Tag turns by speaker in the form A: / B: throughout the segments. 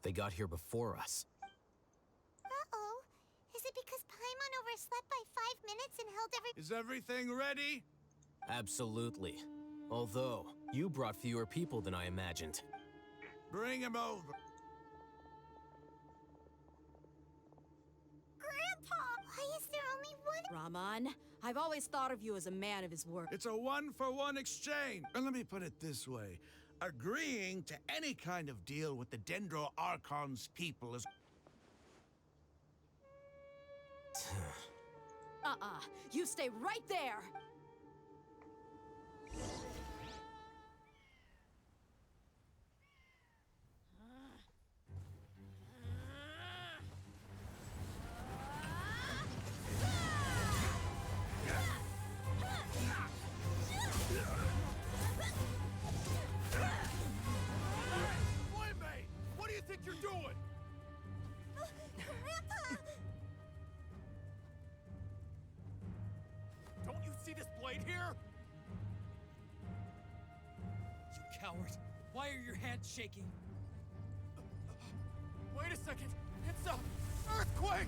A: They got here before us.
B: Uh-oh. Is it because Paimon overslept by 5 minutes and held
C: Is everything ready?
A: Absolutely. Although, you brought fewer people than I imagined.
C: Bring him over.
B: Grandpa! Why is there only one?
D: Raman, I've always thought of you as a man of his word.
C: It's a one-for-one exchange. And let me put it this way. Agreeing to any kind of deal with the Dendro Archon's people is...
D: You stay right there!
C: Boy-mate! What do you think you're doing?
B: Grandpa!
E: Don't you see this blade here?
F: You coward! Why are your hands shaking?
E: Wait a second! It's a earthquake!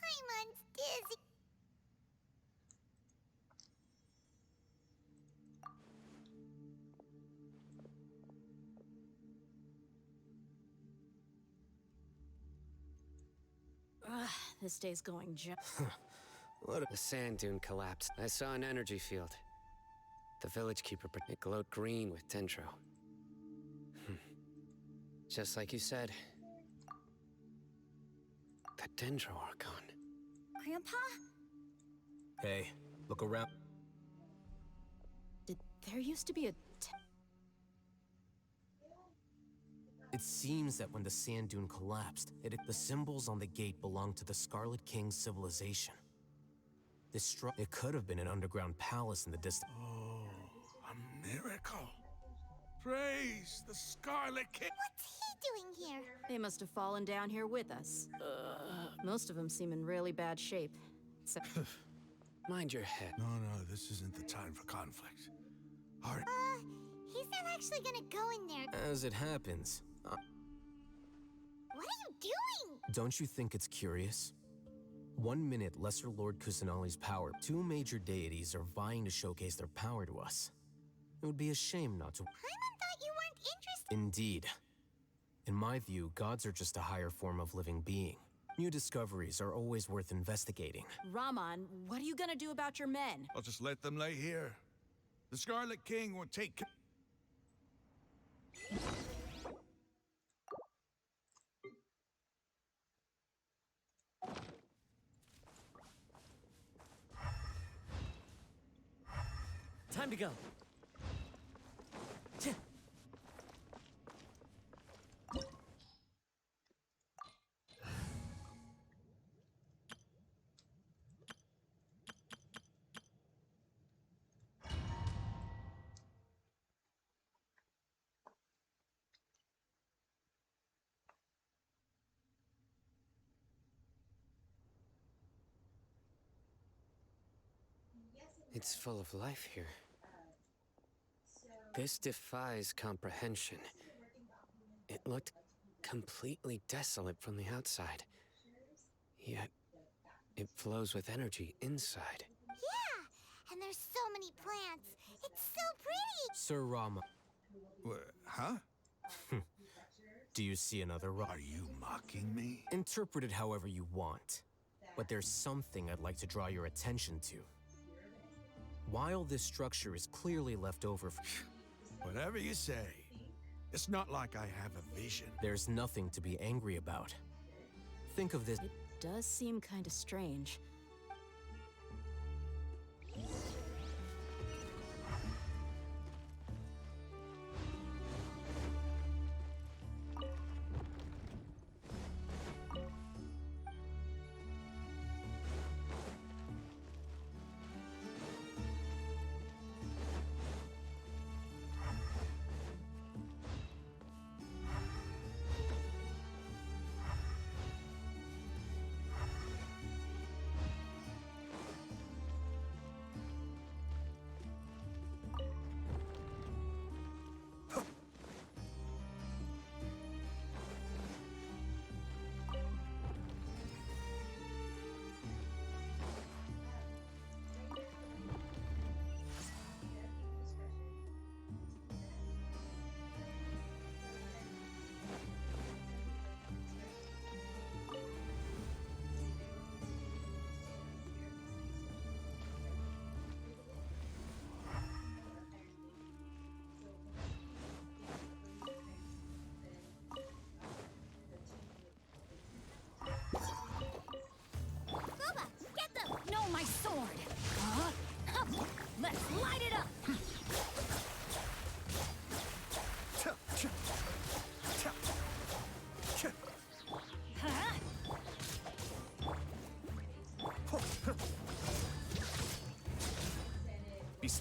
B: Paimon's dizzy.
D: This day's going
G: The sand dune collapsed. I saw an energy field. The village keeper, it glowed green with dendro. Just like you said. The Dendro Archon.
B: Grandpa?
A: Hey, look around.
D: There used to be a...
A: It seems that when the sand dune collapsed, the symbols on the gate belonged to the Scarlet King's civilization. It could have been an underground palace in the distance.
C: Oh, a miracle. Praise the Scarlet King.
B: What's he doing here?
D: They must have fallen down here with us. Most of them seem in really bad shape. Except...
G: Mind your head.
C: No, this isn't the time for conflict. All right.
B: He's not actually gonna go in there.
A: As it happens,
B: What are you doing?
A: don't you think it's curious? 1 minute, Lesser Lord Kusanali's power, 2 major deities are vying to showcase their power to us. It would be a shame not to.
B: Paimon thought you weren't interested.
A: Indeed. In my view, gods are just a higher form of living being. New discoveries are always worth investigating.
D: Raman, what are you gonna do about your men?
C: I'll just let them lay here. The Scarlet King will take care.
F: Time to go.
G: It's full of life here. This defies comprehension. It looked completely desolate from the outside. Yet, it flows with energy inside.
B: Yeah, and there's so many plants. It's so pretty.
A: Sir Rama,
C: Huh?
A: do you see another rock?
C: Are you mocking me?
A: Interpret it however you want. But there's something I'd like to draw your attention to. While this structure is clearly left over for...
C: Whatever you say. It's not like I have a vision.
A: There's nothing to be angry about. Think of this...
D: It does seem kind of strange.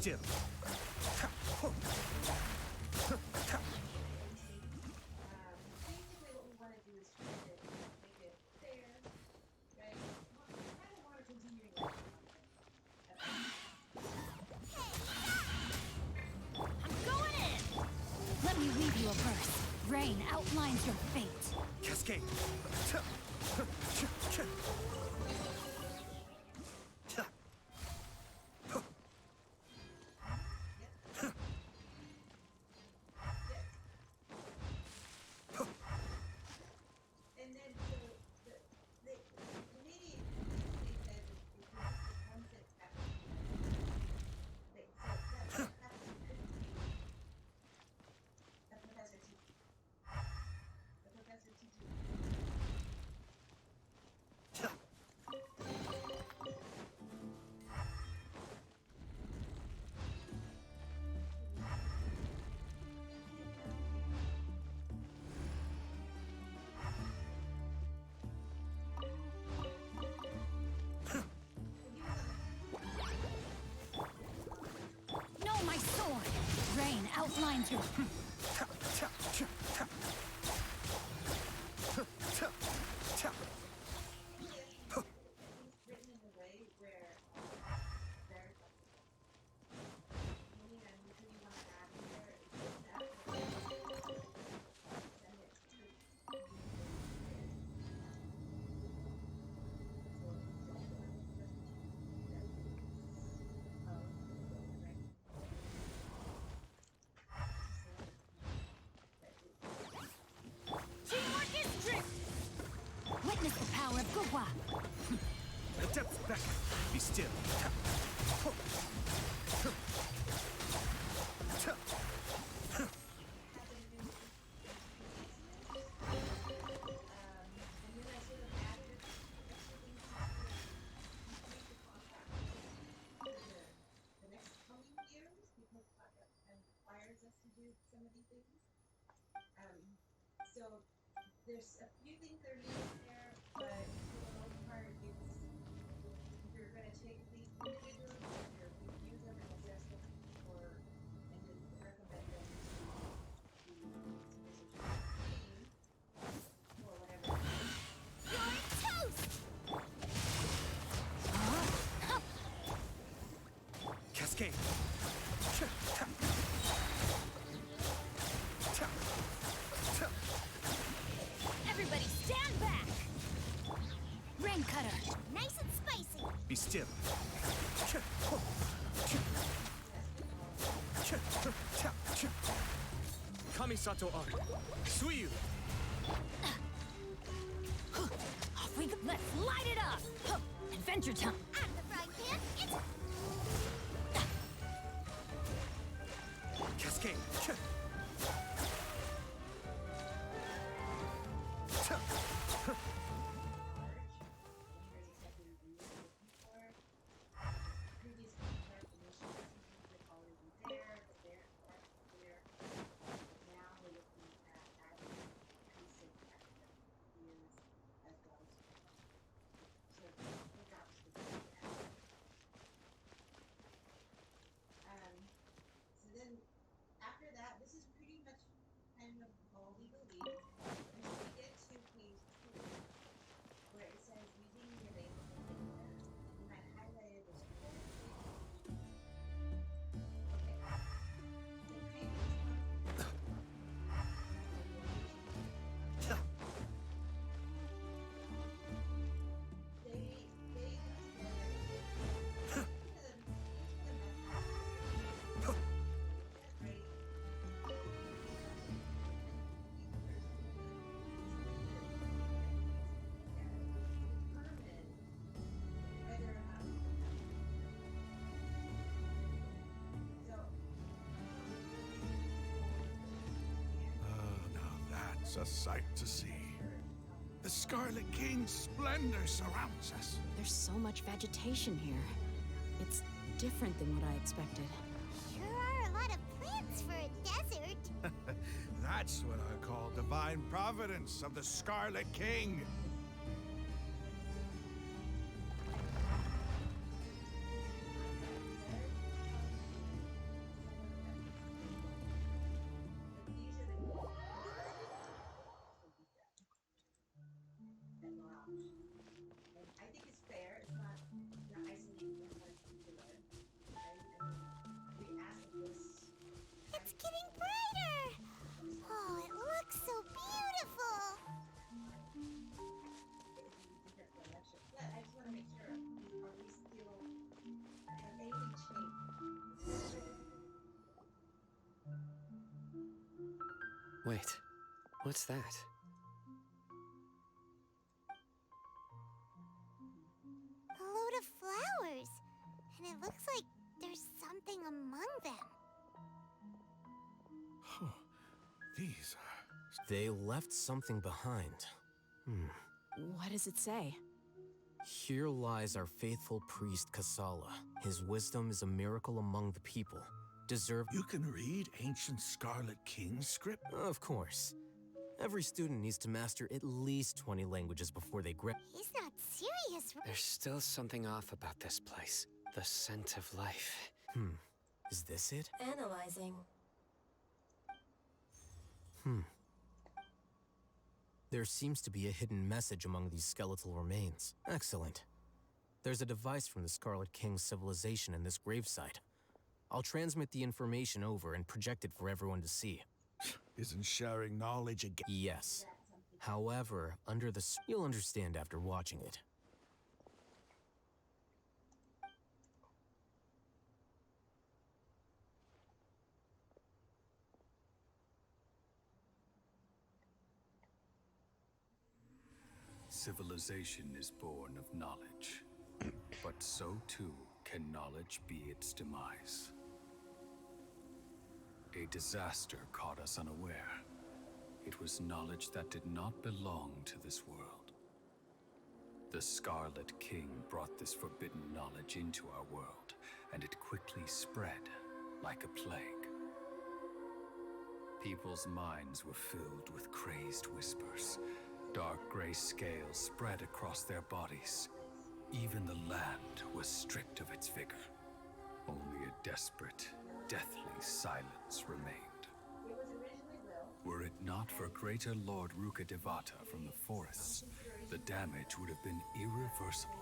C: still.
H: Basically, what we want to do is try to make it fair, right? We kind of want to continue to
B: I'm going in!
I: Let me read you a verse. Rain outlines your fate.
C: Cascade.
H: and then the immediate thing that is because the concept happens. Wait, so that happens could be a professor teaching. A professor teaching.
I: No, my sword. Rain outlines your.
H: Written in a way where very flexible. Meaning I usually want to add in there is that send it to
B: Teamwork is strict!
I: Witness the power of Gugwa.
C: The depths beckon. Be still.
H: and then I sort of added extra things to complete the contract for the next coming years because the contract kind of requires us to do some of these things. So there's a few things that are new in there, but for the most part, you're going to take these individuals and you're review them and address them and then recommend them to the team or whatever.
B: You're toast!
C: Cascade.
B: Everybody stand back!
I: Rain cutter.
B: Nice and spicy!
C: Be still.
F: Kamisato Arc. Suyu.
I: Off we go. Let's light it up. Huh. Adventure time.
B: Out of the frying pan, it's
C: Cascade.
H: Previous contract initiatives are already there, but they're clear. Now we're looking at adding precinct years as well as so look out for that. So then after that, this is pretty much kind of all we believe until we get to page 2, where it says using the available data, and I highlighted this whole thing. Okay. The previous one. They got together.
C: A sight to see. The Scarlet King's splendor surrounds us.
D: There's so much vegetation here. It's different than what I expected.
B: sure are a lot of plants for a desert.
C: That's what I call divine providence of the Scarlet King.
G: Wait, what's that?
B: A load of flowers. And it looks like there's something among them.
C: These are...
A: They left something behind.
D: What does it say?
A: Here lies our faithful priest Kasala. His wisdom is a miracle among the people.
C: You can read ancient Scarlet King script?
A: Of course. Every student needs to master at least 20 languages before they
B: He's not serious.
G: There's still something off about this place. The scent of life.
A: Is this it?
I: Analyzing.
A: There seems to be a hidden message among these skeletal remains. Excellent. There's a device from the Scarlet King's civilization in this gravesite. I'll transmit the information over and project it for everyone to see.
C: Isn't sharing knowledge again?
A: Yes. However, you'll understand after watching it.
J: Civilization is born of knowledge, but so too can knowledge be its demise. A disaster caught us unaware. It was knowledge that did not belong to this world. The Scarlet King brought this forbidden knowledge into our world, and it quickly spread like a plague. People's minds were filled with crazed whispers. Dark gray scales spread across their bodies. Even the land was stripped of its vigor. Only a desperate, deathly silence remained. Were it not for greater Lord Rukkhadevata from the forests, the damage would have been irreversible.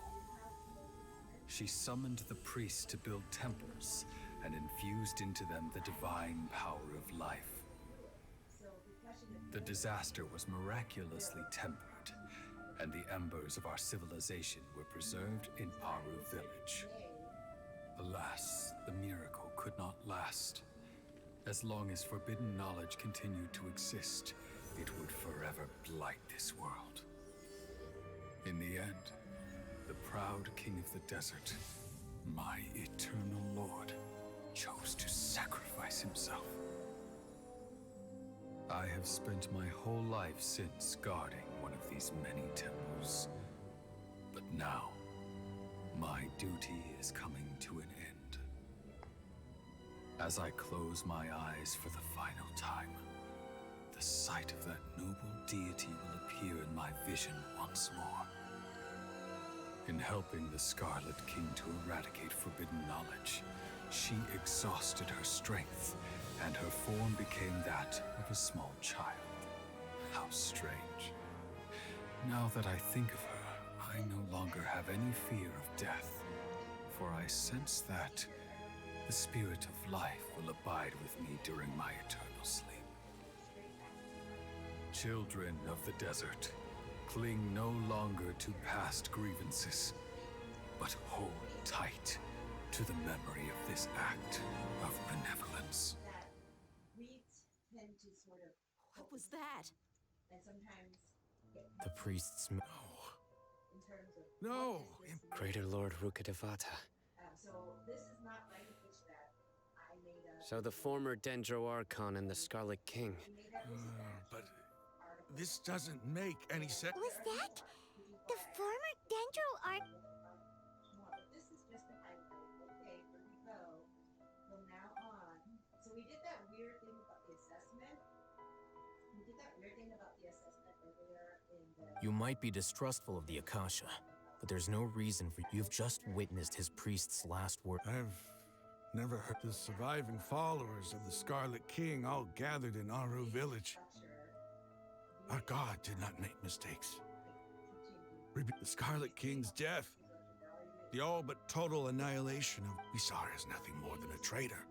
J: She summoned the priests to build temples and infused into them the divine power of life. The disaster was miraculously tempered, and the embers of our civilization were preserved in Aru village. Alas, the miracle could not last. As long as forbidden knowledge continued to exist, it would forever blight this world. In the end, the proud king of the desert, my eternal lord, chose to sacrifice himself. I have spent my whole life since guarding one of these many temples. But now, my duty is coming to an end. As I close my eyes for the final time, the sight of that noble deity will appear in my vision once more. In helping the Scarlet King to eradicate forbidden knowledge, she exhausted her strength, and her form became that of a small child. How strange. Now that I think of her, I no longer have any fear of death, for I sense that the spirit of life will abide with me during my eternal sleep. Children of the desert, cling no longer to past grievances, but hold tight to the memory of this act of benevolence.
D: What was that?
H: And sometimes
A: The priests...
H: in terms of
C: No!
G: Greater Lord Rukkhadevata.
H: so this is not language that I made up.
G: So the former Dendro Archon and the Scarlet King.
C: But this doesn't make any sense.
B: Was that the former Dendro Arch?
H: This is just a highlight. Okay, here we go. From now on. So we did that weird thing about the assessment. Earlier in the...
A: You might be distrustful of the Akasha, but there's no reason for... You've just witnessed his priest's last word.
C: I've never heard the surviving followers of the Scarlet King all gathered in Aru village. Our god did not make mistakes. The Scarlet King's death, the all but total annihilation of... We saw her as nothing more than a traitor,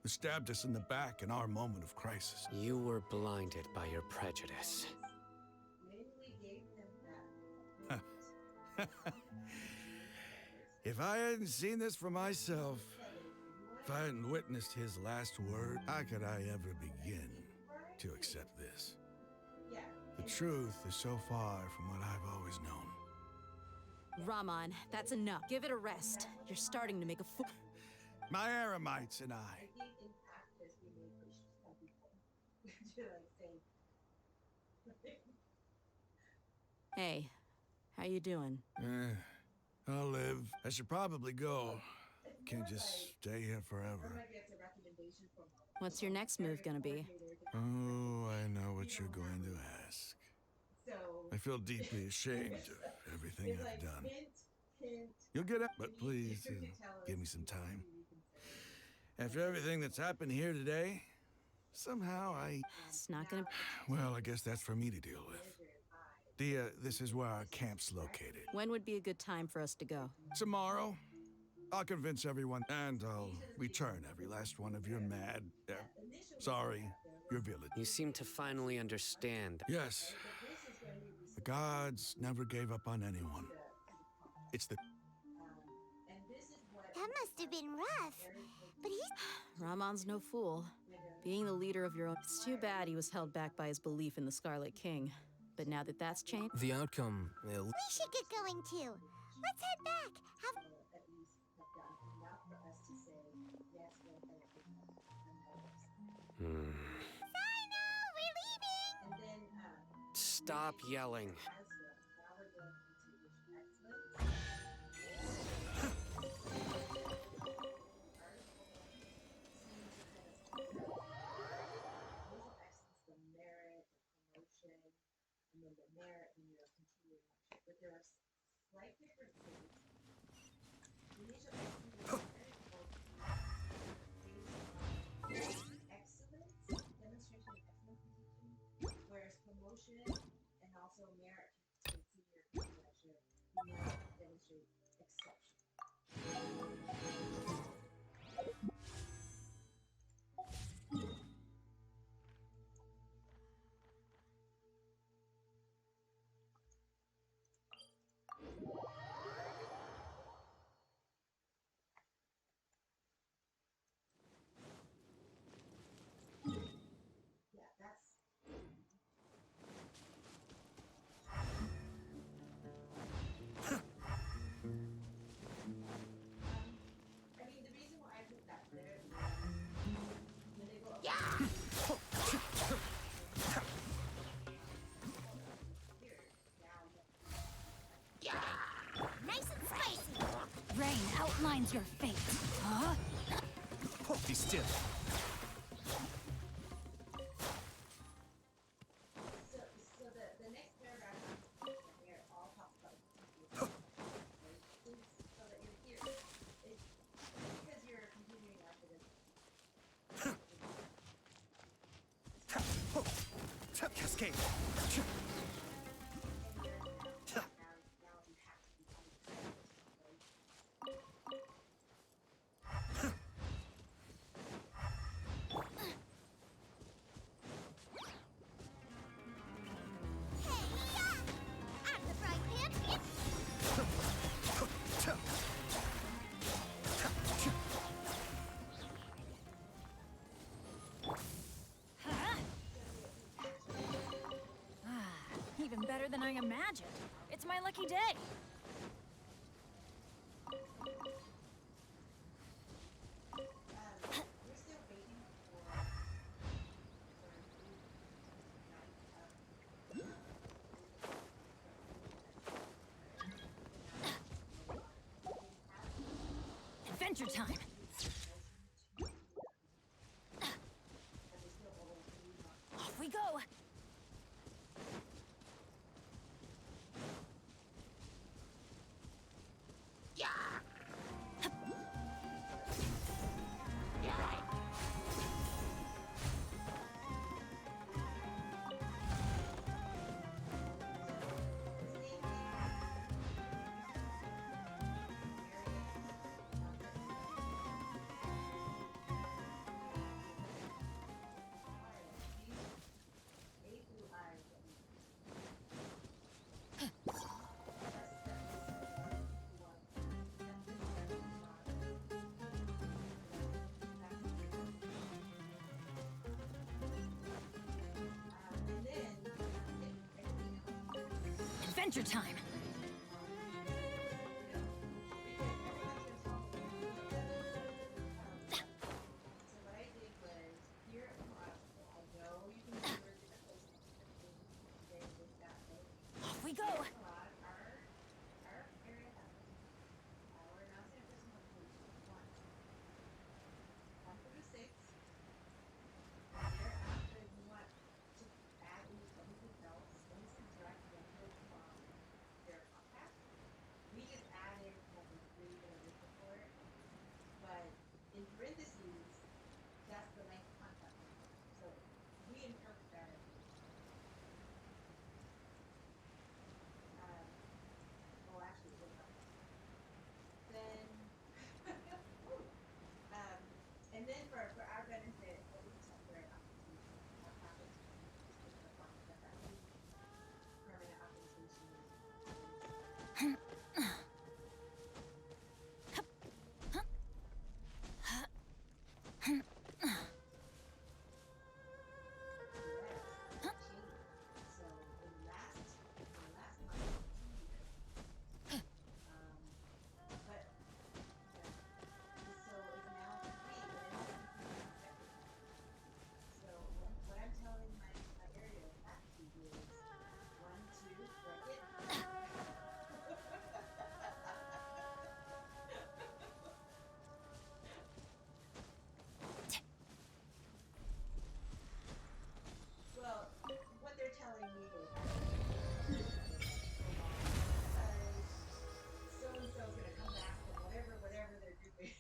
C: who stabbed us in the back in our moment of crisis.
G: You were blinded by your prejudice.
C: If I hadn't seen this for myself, if I hadn't witnessed his last word, how could I ever begin? to accept this.
H: Yeah.
C: The truth is so far from what I've always known.
D: Rahman, that's enough. Give it a rest. You're starting to make a fool.
C: My Aramites and I.
H: I think in practice we may push some people to like say.
D: Hey, how you doing?
C: I'll live. I should probably go. Can't just stay here forever.
D: What's your next move gonna be?
C: Oh, I know what you're going to ask. I feel deeply ashamed of everything I've done. You'll get up, but please give me some time. After everything that's happened here today, somehow
D: It's not gonna.
C: well, I guess that's for me to deal with. This is where our camp's located.
D: When would be a good time for us to go?
C: Tomorrow, I'll convince everyone, and I'll return every last one of your mad, your village.
G: You seem to finally understand.
C: Yes, the gods never gave up on anyone. It's the...
B: That must have been rough. But he's...
D: Rahman's no fool. Being the leader of your own... It's too bad he was held back by his belief in the Scarlet King. But now that that's changed...
A: The outcome...
B: We should get going too. Let's head back. Have... Sino, we're leaving!
G: Stop yelling.
H: But there are slight differences. Excellence, demonstration of excellence, whereas promotion and also merit can see your measure, demonstrate exception. Yeah, that's. I mean, the reason why I put that there is when they go up.
B: Nice and spicy!
I: Rain outlines your fate. Huh?
A: Be still.
H: So the next paragraph here all talks about so that you're here. It's because you're continuing after this.
A: Cascade.
H: Now you have to become
B: Out of the frying pan,
I: Even better than I imagined. It's my lucky day.
H: we're still waiting
I: Adventure time. Off we go. Adventure time!
H: So what I did was, here at the hospital, I know you can see where the placement of things today with that little
I: Off we go!
H: garage. Our area has we're now saying this one one. One for the six. Thereafter you want to add in anything else. When it says direct benefit from their compact, we just added like a three that I listed for it. But in parentheses, that's the length contract. So we interpret that as well, actually, it was not. Then, and then for our benefit, what we just have to wear application. What happens when you just the point that permanent application So in the last month, 2 years. But yeah, so it's now 3, but it has to be consecutive. So what I'm telling my area of faculty is 1, 2, bracket. Well, what they're telling me is so and so's gonna come back from whatever they're doing.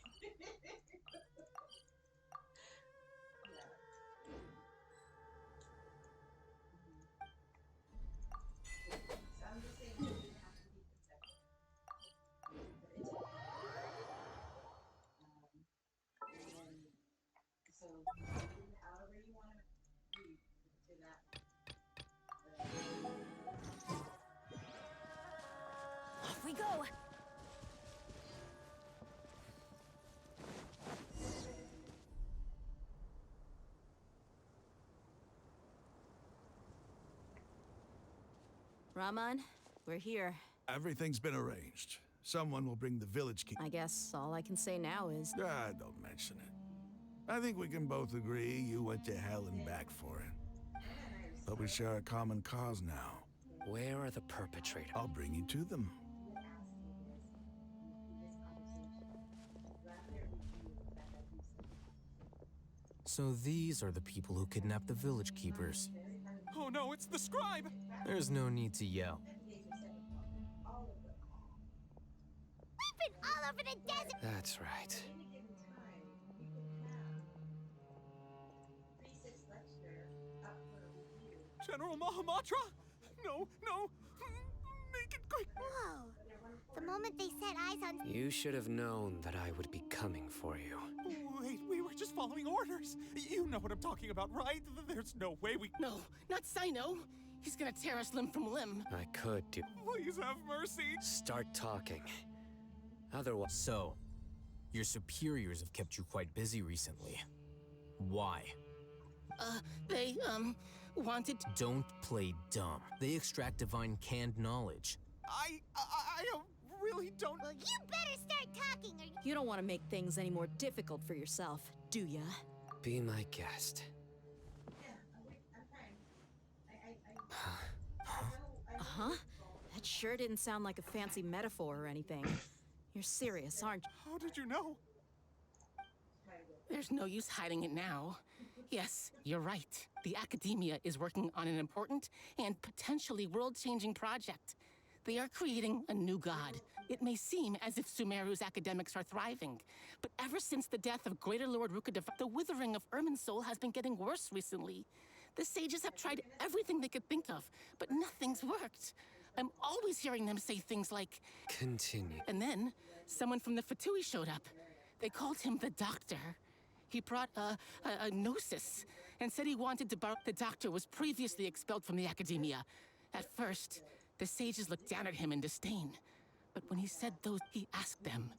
H: Yeah. So I'm just saying it doesn't have to be consecutive, but it's and then so however you want to read to that.
I: Off we go!
D: Raman, we're here.
C: Everything's been arranged. Someone will bring the village key.
D: I guess all I can say now is...
C: Ah, don't mention it. I think we can both agree you went to hell and back for it. But we share a common cause now.
G: Where are the perpetrators?
C: I'll bring you to them.
A: So these are the people who kidnapped the village keepers.
E: Oh no, it's the scribe!
A: There's no need to yell.
B: We've been all over the desert.
G: That's right.
E: General Mahamatra? No, no! Make it quick!
B: Whoa. The moment they set eyes on...
G: You should have known that I would be coming for you.
E: Wait, we were just following orders. You know what I'm talking about, right? There's no way we...
K: No, not Sino. He's gonna tear us limb from limb.
G: I could do...
E: Please have mercy.
G: Start talking. Otherwise...
A: So, your superiors have kept you quite busy recently. Why?
K: They, wanted...
A: Don't play dumb. They extract divine canned knowledge.
E: I really don't...
B: Well, you better start talking or...
D: You don't want to make things any more difficult for yourself, do ya?
G: Be my guest.
D: Uh-huh. That sure didn't sound like a fancy metaphor or anything. You're serious, aren't you?
E: How did you know?
K: There's no use hiding it now. Yes, you're right. The Academia is working on an important and potentially world-changing project. They are creating a new god. It may seem as if Sumeru's academics are thriving, but ever since the death of Greater Lord Rukadev, the withering of Irminsul has been getting worse recently. The sages have tried everything they could think of, but nothing's worked. I'm always hearing them say things like...
G: Continue.
K: And then, someone from the Fatui showed up. They called him the Doctor. He brought a gnosis and said he wanted to borrow... The Doctor was previously expelled from the Academia. At first, the sages looked down at him in disdain. But when he said those, he asked them,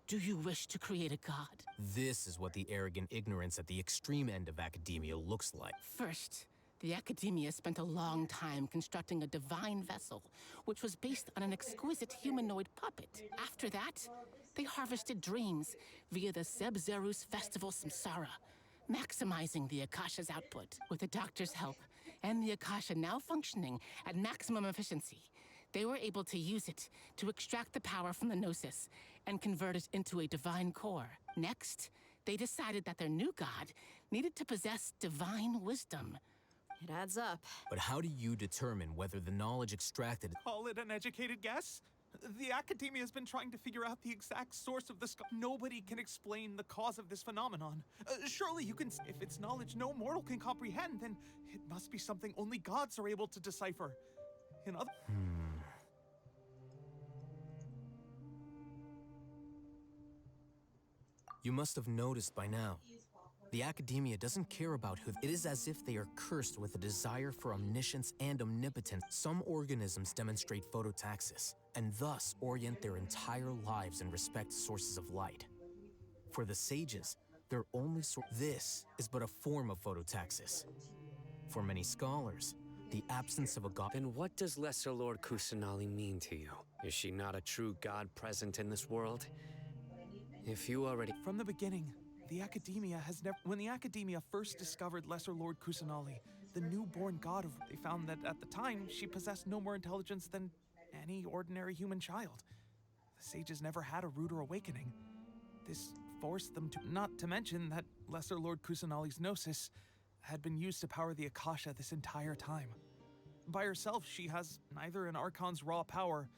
K: do you wish to create a god?
A: This is what the arrogant ignorance at the extreme end of academia looks like.
K: First, The Academia spent a long time constructing a divine vessel, which was based on an exquisite humanoid puppet. After that, they harvested dreams via the Zeb-Zerus Festival Samsara, maximizing the Akasha's output. With the Doctor's help, and the Akasha now functioning at maximum efficiency, they were able to use it to extract the power from the Gnosis and convert it into a divine core. Next, they decided that their new god needed to possess divine wisdom.
D: It adds up.
A: But how do you determine whether the knowledge extracted...
E: Call it an educated guess? The Academia has been trying to figure out the exact source of this. Nobody can explain the cause of this phenomenon. Surely you can. If it's knowledge no mortal can comprehend, then it must be something only gods are able to decipher. In other.
A: You must have noticed by now. The Academia doesn't care about who. It is as if they are cursed with a desire for omniscience and omnipotence. Some organisms demonstrate phototaxis, and thus orient their entire lives in respect to sources of light. For the sages, their only source. This is but a form of phototaxis. For many scholars, the absence of a god.
G: Then what does Lesser Lord Kusanali mean to you? Is she not a true god present in this world? If you already.
E: From the beginning, the Academia has never. When the Academia first discovered Lesser Lord Kusanali, the newborn god of. They found that at the time she possessed no more intelligence than any ordinary human child. The sages never had a ruder awakening. This forced them to. Not to mention that Lesser Lord Kusanali's Gnosis had been used to power the Akasha this entire time. By herself, she has neither an Archon's raw power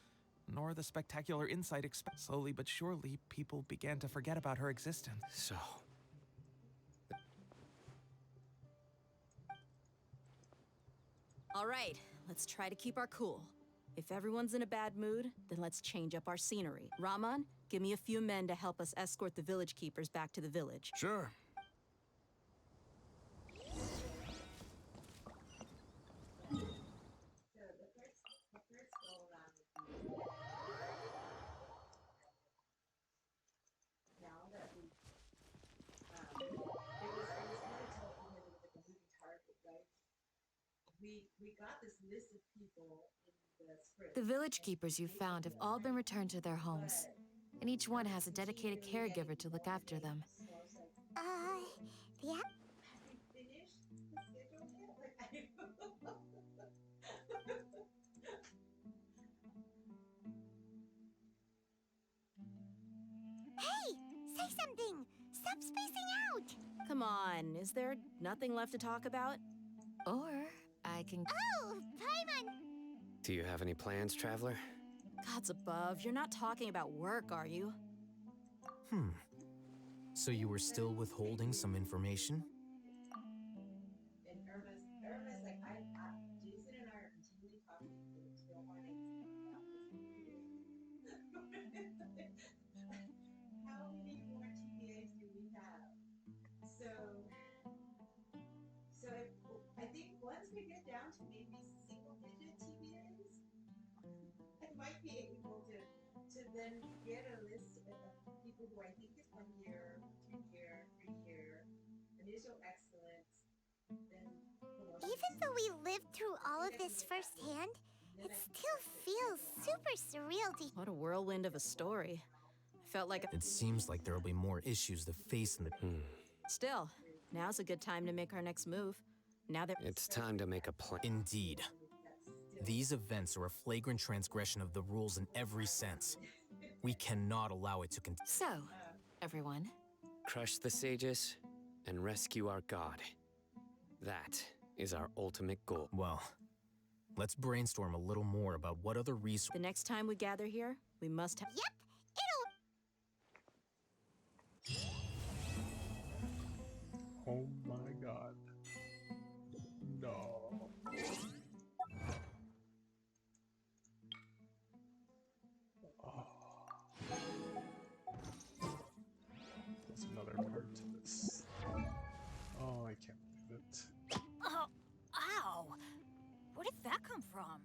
E: nor the spectacular insight. Slowly but surely, people began to forget about her existence.
G: So.
D: All right, let's try to keep our cool. If everyone's in a bad mood, then let's change up our scenery. Rahman, give me a few men to help us escort the village keepers back to the village.
C: Sure.
H: We got this list of people in the script.
L: The village keepers you found have all been returned to their homes, and each one has a dedicated caregiver to look after them.
B: Yeah.
H: Have we finished the schedule yet? Like, I don't know.
B: Hey, say something. Stop spacing out.
D: Come on, is there nothing left to talk about?
L: Or I can...
B: Oh, Paimon.
G: Do you have any plans, traveler?
D: Gods above, you're not talking about work, are you?
A: So you were still withholding some information?
H: And Irma's like, Jason and I are continually talking to the still wanting about this. How many more TPAs do we have? So I think once we get down to maybe single-digit TPAs, I might be able to then get a list of people who I think is 1 year, 2 year, 3 year, initial excellence, then promotion.
B: Even though we lived through all of this firsthand, it still feels super surreal to...
D: What a whirlwind of a story. I felt like...
A: It seems like there'll be more issues to face in the...
D: Still, now's a good time to make our next move. Now that...
G: It's time to make a plan.
A: Indeed. These events are a flagrant transgression of the rules in every sense. We cannot allow it to continue.
L: So, everyone.
G: Crush the sages and rescue our god. That is our ultimate goal.
A: Well, let's brainstorm a little more about what other resources...
D: The next time we gather here, we must have...
B: Yep,
M: Oh my god. No. There's another part to this. Oh, I can't believe it.
I: Oh, ow! Where did that come from?